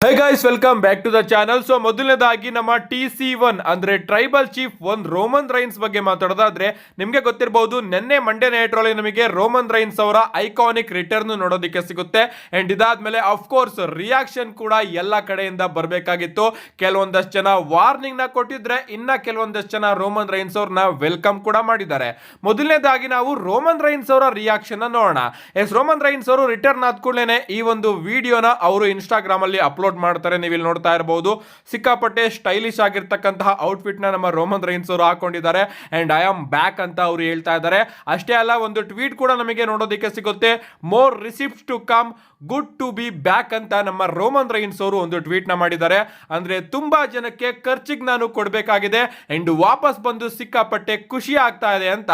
Hey guys welcome back to the channel. So ಮೊದಲನೇದಾಗಿ ನಮ್ಮ TC1 ಅಂದ್ರೆ ಟ್ರೈಬಲ್ ಚೀಫ್ ರೋಮನ್ ರೈನ್ಸ್ ಬಗ್ಗೆ ಮಾತಾಡೋದಾದ್ರೆ ನಿಮಗೆ ಗೊತ್ತಿರಬಹುದು, ನಿನ್ನೆ ಮಂಡೇ ನೈಟ್ ರಲ್ಲಿ ನಮಗೆ ರೋಮನ್ ರೈನ್ಸ್ ಅವರ ಐಕಾನಿಕ್ ರಿಟರ್ನ್ ನೋಡೋದಕ್ಕೆ ಸಿಗುತ್ತೆ. ಅಂಡ್ ಇದಾದ್ಮೇಲೆ ಆಫ್ ಕೋರ್ಸ್ ರಿಯಾಕ್ಷನ್ ಕೂಡ ಎಲ್ಲ ಕಡೆಯಿಂದ ಬರಬೇಕಾಗಿತ್ತು. ಕೆಲವೊಂದಷ್ಟು ಜನ ವಾರ್ನಿಂಗ್ ನ ಕೊಟ್ಟಿದ್ರೆ, ಇನ್ನ ಕೆಲವೊಂದಷ್ಟು ಜನ ರೋಮನ್ ರೈನ್ಸ್ ಅವ್ರನ್ನ ವೆಲ್ಕಮ್ ಕೂಡ ಮಾಡಿದ್ದಾರೆ. ಮೊದಲನೇದಾಗಿ ನಾವು ರೋಮನ್ ರೈನ್ಸ್ ಅವರ ರಿಯಾಕ್ಷನ್ ನೋಡೋಣ. ರೋಮನ್ ರೈನ್ಸ್ ಅವರು ರಿಟರ್ನ್ ಆದ ಕೂಡಲೇ ಈ ಒಂದು ವಿಡಿಯೋನ ಅವರು ಇನ್ಸ್ಟಾಗ್ರಾಮ್ ಅಲ್ಲಿ ಅಪ್ಲೋಡ್ ಮಾಡ್ತಾರೆ. ನೀವು ಇಲ್ಲಿ ನೋಡ್ತಾ ಇರಬಹುದು, ಸಿಕ್ಕಾಪಟ್ಟೆ ಸ್ಟೈಲಿಶ್ ಆಗಿರ್ತಕ್ಕಂತಹ ಔಟ್ಫಿಟ್ ನ ನಮ್ಮ ರೋಮನ್ ರೈನ್ಸ್ ಅವರು ಹಾಕೊಂಡಿದ್ದಾರೆ. ಅಂಡ್ ಐ ಆಮ್ ಬ್ಯಾಕ್ ಅಂತ ಅವರು ಹೇಳ್ತಾ ಇದ್ದಾರೆ. ಅಷ್ಟೇ ಅಲ್ಲ, ಒಂದು ಟ್ವೀಟ್ ಕೂಡ ನಮಗೆ ನೋಡೋದಕ್ಕೆ ಸಿಗುತ್ತೆ, more recipes to come, good to be back ಅಂತ ನಮ್ಮ ರೋಮನ್ ರೈನ್ಸ್ ಅವರು ಒಂದು ಟ್ವೀಟ್ ನ ಮಾಡಿದ್ದಾರೆ. ಅಂದ್ರೆ ತುಂಬಾ ಜನಕ್ಕೆ ಖರ್ಚಿಗೆ ನಾನು ಕೊಡಬೇಕಾಗಿದೆ ಅಂಡ್ ವಾಪಸ್ ಬಂದು ಸಿಕ್ಕಾಪಟ್ಟೆ ಖುಷಿ ಆಗ್ತಾ ಇದೆ ಅಂತ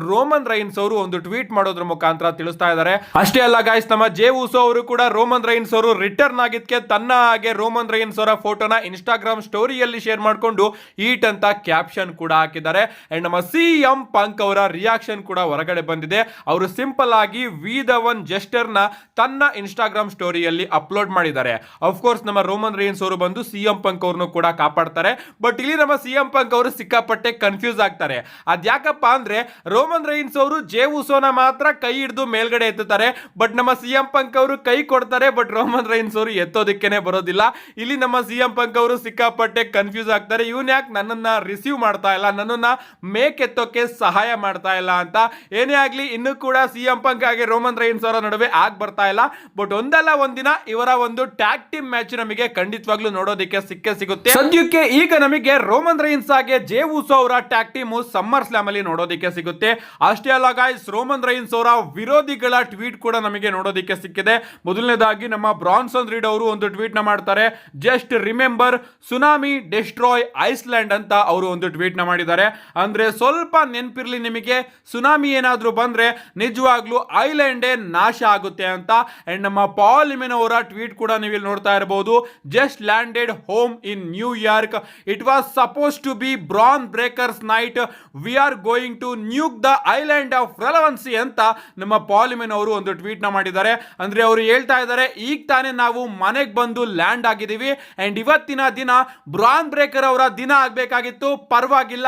ರೋಮನ್ ರೈನ್ಸ್ ಅವರು ಒಂದು ಟ್ವೀಟ್ ಮಾಡೋದ್ರ ಮುಖಾಂತರ ತಿಳಿಸ್ತಾ ಇದ್ದಾರೆ. ಅಷ್ಟೇ ಅಲ್ಲ ಗಾಯ್ಸ್, ನಮ್ಮ ಜೆ ಉಸೋ ಅವರು ಕೂಡ ರೋಮನ್ ರೈನ್ಸ್ ಅವರು ರಿಟರ್ನ್ ಆಗಿದ್ದಕ್ಕೆ ತನ್ನ ಹಾಗೆ ರೋಮನ್ ರೈನ್ಸ್ ಅವರ ಫೋಟೋನ ಇನ್ಸ್ಟಾಗ್ರಾಮ್ ಸ್ಟೋರಿಯಲ್ಲಿ ಶೇರ್ ಮಾಡಿಕೊಂಡು ಈಟ್ ಅಂತ ಕ್ಯಾಪ್ಷನ್ ಕೂಡ ಹಾಕಿದ್ದಾರೆ. ಅಂಡ್ ನಮ್ಮ CM ಪಂಕ್ ಅವರ ರಿಯಾಕ್ಷನ್ ಕೂಡ ಹೊರಗಡೆ ಬಂದಿದೆ. ಅವರು ಸಿಂಪಲ್ ಆಗಿ ವಿ ದ ಒನ್ ಜೆಸ್ಟರ್ ನ ತನ್ನ ಇನ್ಸ್ಟಾಗ್ರಾಮ್ ಸ್ಟೋರಿಯಲ್ಲಿ ಅಪ್ಲೋಡ್ ಮಾಡಿದ್ದಾರೆ. ಆಫ್ ಕೋರ್ಸ್ ನಮ್ಮ ರೋಮನ್ ರೈನ್ಸ್ ಅವರು ಬಂದು CM ಪಂಕ್ ಅವ್ರನ್ನು ಕೂಡ ಕಾಪಾಡ್ತಾರೆ. ಬಟ್ ಇಲ್ಲಿ ನಮ್ಮ CM ಪಂಕ್ ಅವರು ಸಿಕ್ಕಾಪಟ್ಟೆ ಕನ್ಫ್ಯೂಸ್ ಆಗ್ತಾರೆ. ಅದ್ಯಾಕಪ್ಪ ಅಂದ್ರೆ ರೋಮನ್ ರೈನ್ಸ್ ಅವರು ಜೆ ಉಸೋನ ಮಾತ್ರ ಕೈ ಹಿಡಿದು ಮೇಲ್ಗಡೆ ಎತ್ತುತ್ತಾರೆ, ಬಟ್ ನಮ್ಮ CM ಪಂಕ್ ಅವರು ಕೈ ಕೊಡ್ತಾರೆ, ಬಟ್ ರೋಮನ್ ರೈನ್ಸ್ ಅವರು ಎತ್ತೋದಕ್ಕೇನೆ ಬರೋದಿಲ್ಲ. ಇಲ್ಲಿ ನಮ್ಮ CM ಪಂಕ್ ಅವರು ಸಿಕ್ಕಾಪಟ್ಟೆ ಕನ್ಫ್ಯೂಸ್ ಆಗ್ತಾರೆ. ಇವನ್ ಯಾಕೆ ನನ್ನನ್ನ ರಿಸೀವ್ ಮಾಡ್ತಾ ಇಲ್ಲ, ನನ್ನನ್ನ ಮೇಕ್ ಎತ್ತೋಕೆ ಸಹಾಯ ಮಾಡ್ತಾ ಇಲ್ಲ ಅಂತ. ಏನೇ ಆಗ್ಲಿ, ಇನ್ನು ಕೂಡ CM ಪಂಕ್ ಹಾಗೆ ರೋಮನ್ ರೈನ್ಸ್ ಅವರ ನಡುವೆ ಆಗ್ ಬರ್ತಾ ಇಲ್ಲ. ಬಟ್ ಒಂದಲ್ಲ ಒಂದಿನ ಇವರ ಒಂದು ಟ್ಯಾಗ್ ಟೀಮ್ ಮ್ಯಾಚ್ ನಮಗೆ ಖಂಡಿತವಾಗ್ಲೂ ನೋಡೋದಕ್ಕೆ ಸಿಗುತ್ತೆ. ಸದ್ಯಕ್ಕೆ ಈಗ ನಮಗೆ ರೋಮನ್ ರೈನ್ಸ್ ಹಾಗೆ ಜೆ ಉಸೋ ಅವರ ಟ್ಯಾಗ್ ಟೀಮ್ ಸಮ್ಮರ್ ಸ್ಲಾಮ್ ಅಲ್ಲಿ ನೋಡೋದಕ್ಕೆ ಸಿಗುತ್ತೆ. ಅಷ್ಟೇ ಅಲ್ಲ ಗಾಯ್ಸ್, ರೋಮನ್ ರೈನ್ಸ್ ಅವರ ವಿರೋಧಿಗಳ ಟ್ವೀಟ್ ಕೂಡ ನಮಗೆ ನೋಡೋದಕ್ಕೆ ಸಿಕ್ಕಿದೆ. ಮೊದಲನೇದಾಗಿ ನಮ್ಮ ಬ್ರಾನ್ಸನ್ ರೀಡ್ ಅವರು ಒಂದು ಟ್ವೀಟ್ ನ ಮಾಡ್ತಾರೆ. Just remember tsunami destroy Iceland ಅಂತ ಅವರು ಒಂದು ಟ್ವೀಟ್ ನ ಮಾಡಿದ್ದಾರೆ. ಅಂದ್ರೆ ಸ್ವಲ್ಪ ನೆನಪಿರ್ಲಿ ನಿಮಗೆ, ಸುನಾಮಿ ಏನಾದ್ರೂ ಬಂದ್ರೆ ನಿಜವಾಗ್ಲೂ ಐಲ್ಯಾಂಡೇ ನಾಶ ಆಗುತ್ತೆ ಅಂತ. ಅಂಡ್ ನಮ್ಮ ಪಾಲ್ ಲಿಮೆನ್ ಅವರ ಟ್ವೀಟ್ ಕೂಡ ನೀವು ಇಲ್ಲಿ ನೋಡ್ತಾ ಇರಬಹುದು. Just landed home in New York, it was suppose to be Bron Breakers night, we are going to nuke the island of relevancy ಅಂತ ನಮ್ಮ ಪಾಲ್ ಲಿಮೆನ್ ಅವರು ಒಂದು ಟ್ವೀಟ್ ನ ಮಾಡಿದ್ದಾರೆ. ಅಂದ್ರೆ ಅವರು ಹೇಳ್ತಾ ಇದ್ದಾರೆ, ಈಗ ತಾನೇ ನಾವು ಮನೆಗೆ ಬಂದು ಲ್ಯಾಂಡ್ ಆಗಿದ್ದೀವಿ ಅಂಡ್ ಇವತ್ತಿನ ದಿನ ಬ್ರಾನ್ ಬ್ರೇಕರ್ ಅವರ ದಿನ ಆಗ್ಬೇಕಾಗಿತ್ತು, ಪರವಾಗಿಲ್ಲ,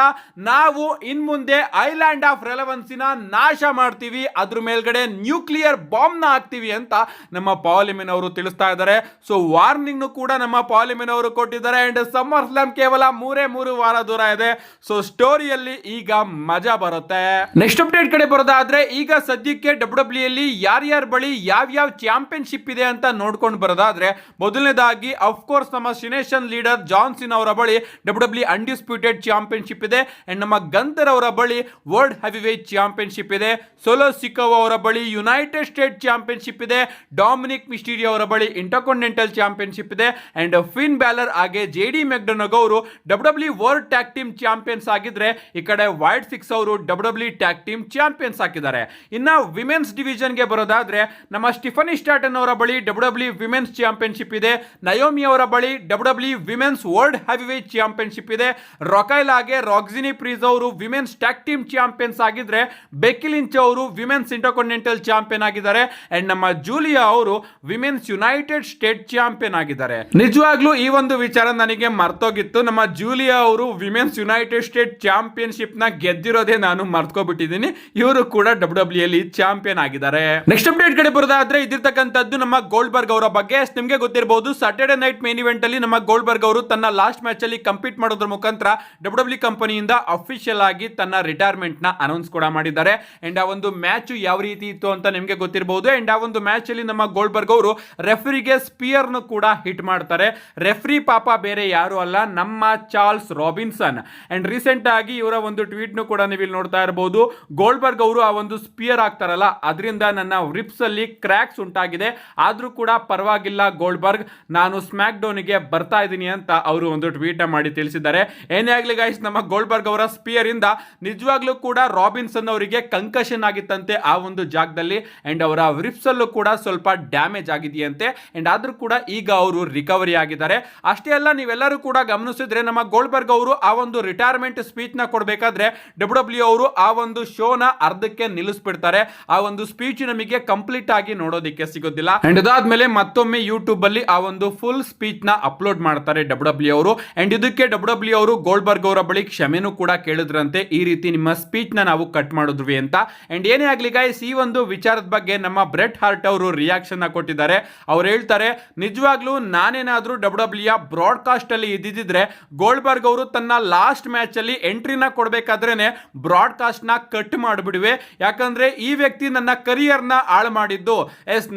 ನಾವು ಇನ್ ಮುಂದೆ ಐಲ್ಯಾಂಡ್ ಆಫ್ ರೆಲೆವೆನ್ಸಿನ ನಾಶ ಮಾಡ್ತೀವಿ, ಅದ್ರ ಮೇಲ್ಗಡೆ ನ್ಯೂಕ್ಲಿಯರ್ ಬಾಂಬ್ ನ ಹಾಕ್ತೀವಿ ಅಂತ ನಮ್ಮ ಪಾಲ್ ಲಿಮೆನ್ ಅವರು ತಿಳಿಸ್ತಾ ಇದ್ದಾರೆ. ಸೊ ವಾರ್ನಿಂಗ್ ಕೂಡ ನಮ್ಮ ಪಾಲ್ ಲಿಮೆನ್ ಅವರು ಕೊಟ್ಟಿದ್ದಾರೆ. ಅಂಡ್ ಸಮ್ಮರ್ ಸ್ಲಾಮ್ ಕೇವಲ 3 ವಾರ ದೂರ ಇದೆ. ಸೊ ಸ್ಟೋರಿಯಲ್ಲಿ ಈಗ ಮಜಾ ಬರುತ್ತೆ. ನೆಕ್ಸ್ಟ್ ಅಪ್ಡೇಟ್ ಕಡೆ ಬರೋದಾದ್ರೆ, ಈಗ ಸದ್ಯಕ್ಕೆ WWE ಅಲ್ಲಿ ಯಾರ್ಯಾರ ಬಳಿ ಯಾವ್ಯಾವ ಚಾಂಪಿಯನ್ಶಿಪ್ ಇದೆ ಅಂತ ನೋಡ್ಕೊಂಡು ಬರೋದಾದ್ರೆ, ಮೊದಲನೇದಾಗಿ ಆಫ್ ಕೋರ್ಸ್ ನಮ್ಮ ಸಿನೇಷನ್ ಲೀಡರ್ ಜಾನ್ ಸಿನಾ ಅವರ ಬಳಿ WWE ಅನ್ಡಿಸ್ಪ್ಯೂಟೆಡ್ ಚಾಂಪಿಯನ್ಶಿಪ್ ಇದೆ. ಅಂಡ್ ನಮ್ಮ ಗಂತರ್ ಅವರ ಬಳಿ ವರ್ಲ್ಡ್ ಹೆವಿವೇಟ್ ಚಾಂಪಿಯನ್ಶಿಪ್ ಇದೆ. ಸೋಲೋ ಸಿಕೋವಾ ಅವರ ಬಳಿ ಯುನೈಟೆಡ್ ಸ್ಟೇಟ್ ಚಾಂಪಿಯನ್ಶಿಪ್ ಇದೆ. ಡಾಮಿನಿಕ್ ಮಿಸ್ಟೀರಿಯೋ ಅವರ ಬಳಿ ಇಂಟರ್ಕಾಂಟಿನೆಂಟಲ್ ಚಾಂಪಿಯನ್ಶಿಪ್ ಇದೆ. ಅಂಡ್ ಫಿನ್ ಬ್ಯಾಲರ್ ಹಾಗೆ JD ಮೆಕ್ಡೊನಾಗ್ ಅವರು WWE world tag team champions ಆಗಿದ್ರೆ, ಈ ಕಡೆ ವೈಟ್ ಸಿಕ್ಸ್ ಅವರು WWE ಟ್ಯಾಗ್ ಟೀಮ್ ಚಾಂಪಿಯನ್ಸ್ ಆಗಿದ್ದಾರೆ. ಇನ್ನ ವಿಮೆನ್ಸ್ ಡಿವಿಷನ್ ಗೆ ಬರೋದಾದ್ರೆ, ನಮ್ಮ ಸ್ಟಿಫನಿ ಸ್ಟಾಟನ್ ಅವರ ಬಳಿ WWE ವಿಮೆನ್ಸ್ ಚಾಂಪಿಯನ್ಶಿಪ್ ಇದೆ. ನಯೋಮಿ ಅವರ ಬಳಿ WWE women's world heavyweight championship ಇದೆ. ರೊಕೈಲಾಗೆ ರಾಕ್ಸಿನಿ ಪ್ರೀಸ್ ಅವರು ವಿಮೆನ್ಸ್ ಟ್ಯಾಗ್ ಟೀಮ್ ಚಾಂಪಿಯನ್ಸ್ ಆಗಿದ್ರೆ, ಬೆಕ್ಕಿ ಲಿಂಚ್ ಅವರು ವಿಮೆನ್ಸ್ ಇಂಟರ್ಕಾಂಟಿನೆಂಟಲ್ ಚಾಂಪಿಯನ್ ಆಗಿದ್ದಾರೆ. ಅಂಡ್ ನಮ್ಮ ಜೂಲಿಯಾ ಅವರು ವಿಮೆನ್ಸ್ ಯುನೈಟೆಡ್ ಸ್ಟೇಟ್ ಚಾಂಪಿಯನ್ ಆಗಿದ್ದಾರೆ. ನಿಜವಾಗ್ಲೂ ಈ ಒಂದು ವಿಚಾರ ನನಗೆ ಮರ್ತೋಗಿತ್ತು. ನಮ್ಮ ಜೂಲಿಯಾ ಅವರು ವಿಮೆನ್ಸ್ ಯುನೈಟೆಡ್ ಸ್ಟೇಟ್ ಚಾಂಪಿಯನ್ಶಿಪ್ ನ ಗೆದ್ದಿರೋದೇ ನಾನು ಮರ್ತ್ಕೊಬಿಟ್ಟಿದ್ದೀನಿ. ಇವರು ಕೂಡ WWE ಅಲ್ಲಿ ಚಾಂಪಿಯನ್ ಆಗಿದ್ದಾರೆ. ನೆಕ್ಸ್ಟ್ ಅಪ್ಡೇಟ್ ಕಡೆ ಬರೋದಾದ್ರೆ, ಇದಿರ್ತಕ್ಕಂಥದ್ದು ನಮ್ಮ ಗೋಲ್ಡ್ಬರ್ಗ್ ಅವರ ಬಗ್ಗೆ. ನಿಮಗೆ ಗೊತ್ತಿರಬಹುದು, ಸ್ಯಾಟರ್ಡೆ ನೈಟ್ ಮೇನ್ ಇವೆಂಟ್ ಅಲ್ಲಿ ನಮ್ಮ ಗೋಲ್ಡ್ಬರ್ಗ್ ಅವರು ತನ್ನ ಲಾಸ್ಟ್ ಮ್ಯಾಚ್ ಅಲ್ಲಿ ಕಂಪೀಟ್ ಮಾಡೋದ್ರ ಮುಖಾಂತರ WWE ಕಂಪನಿಯಿಂದ ಅಫಿಷಿಯಲ್ ಆಗಿ ತನ್ನ ರಿಟೈರ್ಮೆಂಟ್ ನ ಅನೌನ್ಸ್ ಕೂಡ ಮಾಡಿದ್ದಾರೆ. ಅಂಡ್ ಆ ಒಂದು ಮ್ಯಾಚ್ ಯಾವ ರೀತಿ ಇತ್ತು ಅಂತ ನಿಮಗೆ ಗೊತ್ತಿರಬಹುದು. ಅಂಡ್ ಆ ಒಂದು ಮ್ಯಾಚ್ ಅಲ್ಲಿ ನಮ್ಮ ಗೋಲ್ಡ್ಬರ್ಗ್ ಅವರು ರೆಫರಿಗೆ ಸ್ಪಿಯರ್ ನು ಕೂಡ ಹಿಟ್ ಮಾಡ್ತಾರೆ. ರೆಫ್ರಿ ಪಾಪ ಬೇರೆ ಯಾರು ಅಲ್ಲ, ನಮ್ಮ ಚಾರ್ಲ್ಸ್ ರಾಬಿನ್ಸನ್. ಅಂಡ್ ರೀಸೆಂಟ್ ಆಗಿ ಇವರ ಒಂದು ಟ್ವೀಟ್ ನು ಕೂಡ ನೀವು ಇಲ್ಲಿ ನೋಡ್ತಾ ಇರಬಹುದು. ಗೋಲ್ಡ್ಬರ್ಗ್ ಅವರು ಆ ಒಂದು ಸ್ಪಿಯರ್ ಆಗ್ತಾರಲ್ಲ, ಅದರಿಂದ ನನ್ನ ರಿಪ್ಸ್ ಅಲ್ಲಿ ಕ್ರ್ಯಾಕ್ಸ್ ಉಂಟಾಗಿದೆ, ಆದ್ರೂ ಕೂಡ ಪರವಾಗಿಲ್ಲ ಗೋಲ್ಡ್ಬರ್ಗ್, ನಾನು ಸ್ಮ್ಯಾಕ್ ಡೌನ್ ಗೆ ಬರ್ತಾ ಇದ್ದೀನಿ ಅಂತ ಅವರು ಒಂದು ಟ್ವೀಟ್ ಮಾಡಿ ತಿಳಿಸಿದ್ದಾರೆ. ಏನೇ ಆಗಲಿ ಗೈಸ್, ನಮ್ಮ ಗೋಲ್ಡ್ಬರ್ಗ್ ಅವರ ಸ್ಪಿಯರ್ ಇಂದ ನಿಜವಾಗ್ಲೂ ಕೂಡ ರಾಬಿನ್ಸನ್ ಅವರಿಗೆ ಕಂಕಷನ್ ಆಗಿತ್ತಂತೆ ಆ ಒಂದು ಜಾಗದಲ್ಲಿ. ಅಂಡ್ ಅವರ ರಿಪ್ಸ್ ಅಲ್ಲೂ ಕೂಡ ಸ್ವಲ್ಪ ಡ್ಯಾಮೇಜ್ ಆಗಿದೆಯಂತೆ. ಅಂಡ್ ಆದ್ರೂ ಕೂಡ ಈಗ ಅವರು ರಿಕವರಿ ಆಗಿದ್ದಾರೆ. ಅಷ್ಟೇ ಅಲ್ಲ, ನೀವೆಲ್ಲರೂ ಕೂಡ ಗಮನಿಸಿದ್ರೆ ನಮ್ಮ ಗೋಲ್ಡ್ಬರ್ಗ್ ಅವರು ಆ ಒಂದು ರಿಟೈರ್ಮೆಂಟ್ ಸ್ಪೀಚ್ ನ ಕೊಡಬೇಕಾದ್ರೆ WWE ಅವರು ಆ ಒಂದು ಶೋನ ಅರ್ಧಕ್ಕೆ ನಿಲ್ಲಿಸ್ಬಿಡ್ತಾರೆ. ಆ ಒಂದು ಸ್ಪೀಚ್ ನಮಗೆ ಕಂಪ್ಲೀಟ್ ಆಗಿ ನೋಡೋದಕ್ಕೆ ಸಿಗೋದಿಲ್ಲ. ಅಂಡ್ ಅದಾದ್ಮೇಲೆ ಮತ್ತೊಮ್ಮೆ ಯೂಟ್ಯೂಬ್ ಅಲ್ಲಿ ಆ ಒಂದು ಫುಲ್ ಸ್ಪೀಚ್ ನ ಅಪ್ಲೋಡ್ ಮಾಡ್ತಾರೆ ಡಬ್ಲ್ಯೂ ಅವರು. ಅಂಡ್ ಇದಕ್ಕೆ ಡಬ್ಲ್ಯೂ ಅವರು ಗೋಲ್ಡ್ಬರ್ಗ್ ಅವರ ಬಳಿ ಕ್ಷಮೆನೂ ಕೂಡ ಕೇಳಿದ್ರಂತೆ, ಈ ರೀತಿ ನಿಮ್ಮ ಸ್ಪೀಚ್ ನ ನಾವು ಕಟ್ ಮಾಡಿದ್ವಿ ಅಂತ. ಅಂಡ್ ಏನೇ ಆಗ್ಲಿ ಗೈಸ್, ಈ ಒಂದು ವಿಚಾರದ ಬಗ್ಗೆ ನಮ್ಮ ಬ್ರೆಟ್ ಹಾರ್ಟ್ ಅವರು ರಿಯಾಕ್ಷನ್ ಕೊಟ್ಟಿದ್ದಾರೆ. ಅವ್ರು ಹೇಳ್ತಾರೆ, ನಿಜವಾಗ್ಲೂ ನಾನೇನಾದ್ರೂ ಡಬ್ಲ್ಯೂ ಬ್ರಾಡ್ಕಾಸ್ಟ್ ಅಲ್ಲಿ ಇದ್ದಿದ್ರೆ ಗೋಲ್ಡ್ಬರ್ಗ್ ಅವರು ತನ್ನ ಲಾಸ್ಟ್ ಮ್ಯಾಚ್ ಅಲ್ಲಿ ಎಂಟ್ರಿನ ಕೊಡ್ಬೇಕಾದ್ರೇನೆ ಬ್ರಾಡ್ಕಾಸ್ಟ್ ನ ಕಟ್ ಮಾಡಿಬಿಡುವೆ. ಯಾಕಂದ್ರೆ ಈ ವ್ಯಕ್ತಿ ನನ್ನ ಕರಿಯರ್ ನ ಹಾಳು ಮಾಡಿದ್ದು.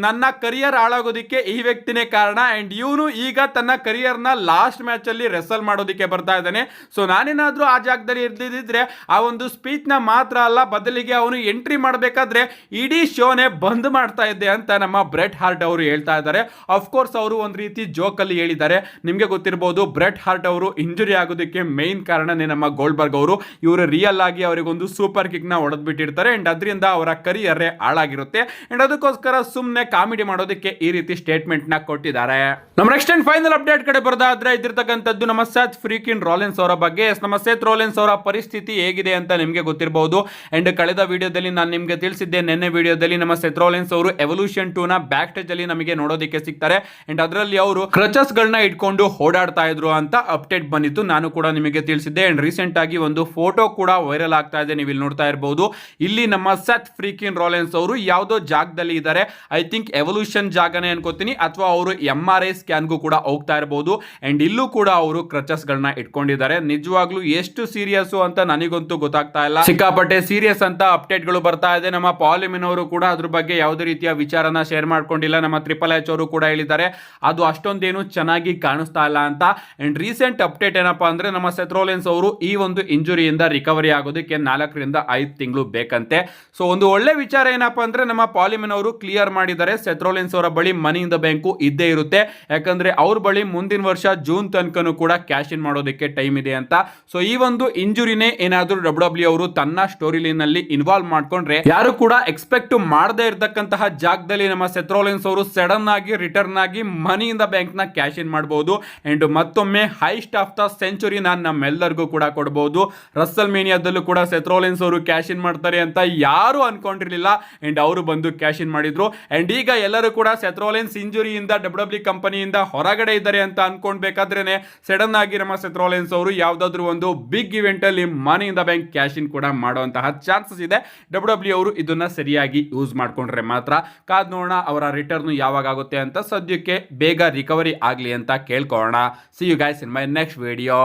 ನನ್ನ ಕರಿಯರ್ ಹಾಳಾಗೋದಿಕ್ಕೆ ಈ ವ್ಯಕ್ತಿನೇ ಕಾರಣ. ಅಂಡ್ ಇವನು ಈಗ ತನ್ನ ಕರಿಯರ್ ನ ಲಾಸ್ಟ್ ಮ್ಯಾಚ್ ಅಲ್ಲಿ ರೆಸಲ್ ಮಾಡೋದಿಕ್ಕೆ ಬರ್ತಾ ಇದ್ದಾನೆ. ಸೊ ನಾನೇನಾದ್ರೂ ಆ ಜಾಗದಲ್ಲಿ ಇರ್ದಿದ್ರೆ ಆ ಒಂದು ಸ್ಪೀಚ್ ನ ಮಾತ್ರ ಅಲ್ಲ, ಬದಲಿಗೆ ಅವನು ಎಂಟ್ರಿ ಮಾಡಬೇಕಾದ್ರೆ ಇಡೀ ಶೋನೇ ಬಂದ್ ಮಾಡ್ತಾ ಇದ್ದೆ ಅಂತ ನಮ್ಮ ಬ್ರೆಟ್ ಹಾರ್ಟ್ ಅವರು ಹೇಳ್ತಾ ಇದ್ದಾರೆ. ಅಫ್ಕೋರ್ಸ್ ಅವರು ಒಂದು ರೀತಿ ಜೋಕ್ ಅಲ್ಲಿ ಹೇಳಿದ್ದಾರೆ. ನಿಮ್ಗೆ ಗೊತ್ತಿರಬಹುದು, ಬ್ರೆಟ್ ಹಾರ್ಟ್ ಅವರು ಇಂಜುರಿ ಆಗೋದಕ್ಕೆ ಮೇನ್ ಕಾರಣನೇ ನಮ್ಮ ಗೋಲ್ಡ್ಬರ್ಗ್ ಅವರು. ಇವರು ರಿಯಲ್ ಆಗಿ ಅವರಿಗೊಂದು ಸೂಪರ್ ಕಿಕ್ ನ ಹೊಡೆದ್ ಬಿಟ್ಟಿರ್ತಾರೆ. ಅಂಡ್ ಅದರಿಂದ ಅವರ ಕರಿಯರ್ ಹಾಳಾಗಿರುತ್ತೆ. ಅಂಡ್ ಅದಕ್ಕೋಸ್ಕರ ಸುಮ್ಮನೆ ಕಾಮಿಡಿ ಮಾಡೋದಕ್ಕೆ ಈ ರೀತಿ ಸ್ಟೇಟ್ಮೆಂಟ್ ನ ಕೊಟ್ಟಿದ್ದಾರೆ. ನಮ್ಮ ನೆಕ್ಸ್ಟ್ ಅಂಡ್ ಫೈನಲ್ ಅಪ್ಡೇಟ್ ಕಡೆ ಬರೋದಾದ್ರೆ ಇದಿರ್ತಕ್ಕಂಥದ್ದು ನಮ್ಮ ಸೆತ್ ಫ್ರೀಕಿನ್ ರಾಲಿನ್ಸ್ ಅವರ ಬಗ್ಗೆ. ನಮ್ಮ ಸೆತ್ ರಾಲಿನ್ಸ್ ಅವರ ಪರಿಸ್ಥಿತಿ ಹೇಗಿದೆ ಅಂತ ನಿಮಗೆ ಗೊತ್ತಿರಬಹುದು. ಅಂಡ್ ಕಳೆದ ವಿಡಿಯೋದಲ್ಲಿ ನಾನು ನಿಮಗೆ ತಿಳಿಸಿದ್ದೆ, ನಿನ್ನೆ ವಿಡಿಯೋದಲ್ಲಿ ನಮ್ಮ ಸೆತ್ ರಾಲಿನ್ಸ್ ಅವರು ಎವಲ್ಯೂಷನ್ 2 ನ ಬ್ಯಾಕ್ ಸ್ಟೇಜ್ ಅಲ್ಲಿ ನಮಗೆ ನೋಡೋದಕ್ಕೆ ಸಿಗ್ತಾರೆ. ಅಂಡ್ ಅದರಲ್ಲಿ ಅವರು ಕ್ರಚಸ್ ಗಳನ್ನ ಇಟ್ಕೊಂಡು ಓಡಾಡ್ತಾ ಇದ್ರು ಅಂತ ಅಪ್ಡೇಟ್ ಬಂದಿತ್ತು, ನಾನು ಕೂಡ ನಿಮಗೆ ತಿಳಿಸಿದ್ದೆ. ಅಂಡ್ ರೀಸೆಂಟ್ ಆಗಿ ಒಂದು ಫೋಟೋ ಕೂಡ ವೈರಲ್ ಆಗ್ತಾ ಇದೆ, ನೀವು ಇಲ್ಲಿ ನೋಡ್ತಾ ಇರಬಹುದು. ಇಲ್ಲಿ ನಮ್ಮ ಸೆತ್ ಫ್ರೀಕಿನ್ ರಾಲಿನ್ಸ್ ಅವರು ಯಾವುದೋ ಜಾಗದಲ್ಲಿ ಇದ್ದಾರೆ. ಐ ಥಿಂಕ್ ಎವಲ್ಯೂಷನ್ ಜಾಗನೇ ಅನ್ಕೋತೀನಿ, ಅಥವಾ ಅವರು MRI ಸ್ಕ್ಯಾನ್ಗೂ ಕೂಡ ಹೋಗ್ತಾ ಇರಬಹುದು. ಅಂಡ್ ಇಲ್ಲೂ ಕೂಡ ಅವರು ಕ್ರಚಸ್ ಗಳನ್ನ ಇಟ್ಕೊಂಡಿದ್ದಾರೆ. ನಿಜವಾಗ್ಲೂ ಎಷ್ಟು ಸೀರಿಯಸ್ ಅಂತ ನನಗಂತೂ ಗೊತ್ತಾಗ್ತಾ ಇಲ್ಲ. ಸಿಕ್ಕಾಪಟ್ಟೆ ಸೀರಿಯಸ್ ಅಂತ ಅಪ್ಡೇಟ್ ಗಳು ಬರ್ತಾ ಇದೆ. ನಮ್ಮ ಪಾಲಿಮಿನ್ ಅವರು ಕೂಡ ಅದ್ರ ಬಗ್ಗೆ ಯಾವುದೇ ರೀತಿಯ ವಿಚಾರನ ಶೇರ್ ಮಾಡ್ಕೊಂಡಿಲ್ಲ. ನಮ್ಮ ಟ್ರಿಪಲ್ ಎಚ್ ಅವರು ಕೂಡ ಹೇಳಿದ್ದಾರೆ ಅದು ಅಷ್ಟೊಂದೇನು ಚೆನ್ನಾಗಿ ಕಾಣಿಸ್ತಾ ಇಲ್ಲ ಅಂತ. ಅಂಡ್ ರೀಸೆಂಟ್ ಅಪ್ಡೇಟ್ ಏನಪ್ಪಾ ಅಂದ್ರೆ ನಮ್ಮ ಸೆತ್ ರಾಲಿನ್ಸ್ ಅವರು ಈ ಒಂದು ಇಂಜುರಿಯಿಂದ ರಿಕವರಿ ಆಗೋದಕ್ಕೆ 4 ರಿಂದ 5 ತಿಂಗಳು ಬೇಕಂತೆ. ಸೊ ಒಂದು ಒಳ್ಳೆ ವಿಚಾರ ಏನಪ್ಪಾ ಅಂದ್ರೆ ನಮ್ಮ ಪಾಲಿಮಿನ್ ಅವರು ಕ್ಲಿಯರ್ ಮಾಡಿದ್ದಾರೆ, ಸೆತ್ ರಾಲಿನ್ಸ್ ಅವರ ಬಳಿ ಮನಿ ಇನ್ ದ ಬ್ಯಾಂಕು ಇದ್ದೇ ಇರುತ್ತೆ. ಯಾಕಂದ್ರೆ ಅವ್ರ ಬಳಿ ಮುಂದಿನ ವರ್ಷ ಜೂನ್ ತನಕನೂ ಕೂಡ ಕ್ಯಾಶ್ ಇನ್ ಮಾಡೋದಕ್ಕೆ ಟೈಮ್ ಇದೆ ಅಂತ. ಸೊ ಈ ಒಂದು ಇಂಜುರಿನೇ ಏನಾದ್ರೂ ಡಬ್ಲ್ಯೂ ಅವರು ತನ್ನ ಸ್ಟೋರಿ ಲೈನ್ ಅಲ್ಲಿ ಇನ್ವಾಲ್ವ್ ಮಾಡ್ಕೊಂಡ್ರೆ ಯಾರು ಕೂಡ ಎಕ್ಸ್ಪೆಕ್ಟ್ ಮಾಡದೇ ಇರತಕ್ಕಂತಹ ಜಾಗದಲ್ಲಿ ನಮ್ಮ ಸೆತ್ ರಾಲಿನ್ಸ್ ಅವರು ಸಡನ್ ಆಗಿ ರಿಟರ್ನ್ ಆಗಿ ಮನಿ ಇನ್ ದ ಬ್ಯಾಂಕ್ ನ ಕ್ಯಾಶ್ ಇನ್ ಮಾಡಬಹುದು. ಅಂಡ್ ಮತ್ತೊಮ್ಮೆ ಹೈಸ್ಟ್ ಆಫ್ ದ ಸೆಂಚುರಿ ನಮ್ಮೆಲ್ಲರಿಗೂ ಕೂಡ ಕೊಡಬಹುದು. ರಸಲ್ ಮೇನಿಯಾದಲ್ಲೂ ಕೂಡ ಸೆತ್ ರಾಲಿನ್ಸ್ ಅವರು ಕ್ಯಾಶ್ ಇನ್ ಮಾಡ್ತಾರೆ ಅಂತ ಯಾರು ಅನ್ಕೊಂಡಿರ್ಲಿಲ್ಲ. ಅಂಡ್ ಅವರು ಬಂದು ಕ್ಯಾಶ್ ಇನ್ ಮಾಡಿದ್ರು. ಅಂಡ್ ಈಗ ಎಲ್ಲರೂ ಕೂಡ ಸೆತ್ ರಾಲಿನ್ಸ್ ಇಂಜುರಿಯಿಂದ ಡಬ್ಲ್ಯೂ ಕಂಪನಿಯಿಂದ ಹೊರಗಡೆ ಇದ್ದಾರೆ ಅಂತ ಅನ್ಕೊಂಡ್ಬೇಕಾದ್ರೇನೆ ಸಡನ್ ಆಗಿ ನಮ್ಮ ಸೆತ್ ರಾಲಿನ್ಸ್ ಅವರು ಯಾವ್ದಾದ್ರು ಒಂದು ಬಿಗ್ ಇವೆಂಟ್ ಅಲ್ಲಿ money in the bank cash in ಕೂಡ ಮಾಡುವಂತಹ ಚಾನ್ಸಸ್ ಇದೆ. ಡಬ್ಲ್ಯೂ ಅವರು ಇದನ್ನ ಸರಿಯಾಗಿ ಯೂಸ್ ಮಾಡ್ಕೊಂಡ್ರೆ ಮಾತ್ರ. ಕಾದ್ ನೋಡೋಣ ಅವರ ರಿಟರ್ನ್ ಯಾವಾಗ ಆಗುತ್ತೆ ಅಂತ. ಸದ್ಯಕ್ಕೆ ಬೇಗ ರಿಕವರಿ ಆಗ್ಲಿ ಅಂತ ಕೇಳ್ಕೊಳ್ಳೋಣ. See you guys in my next video.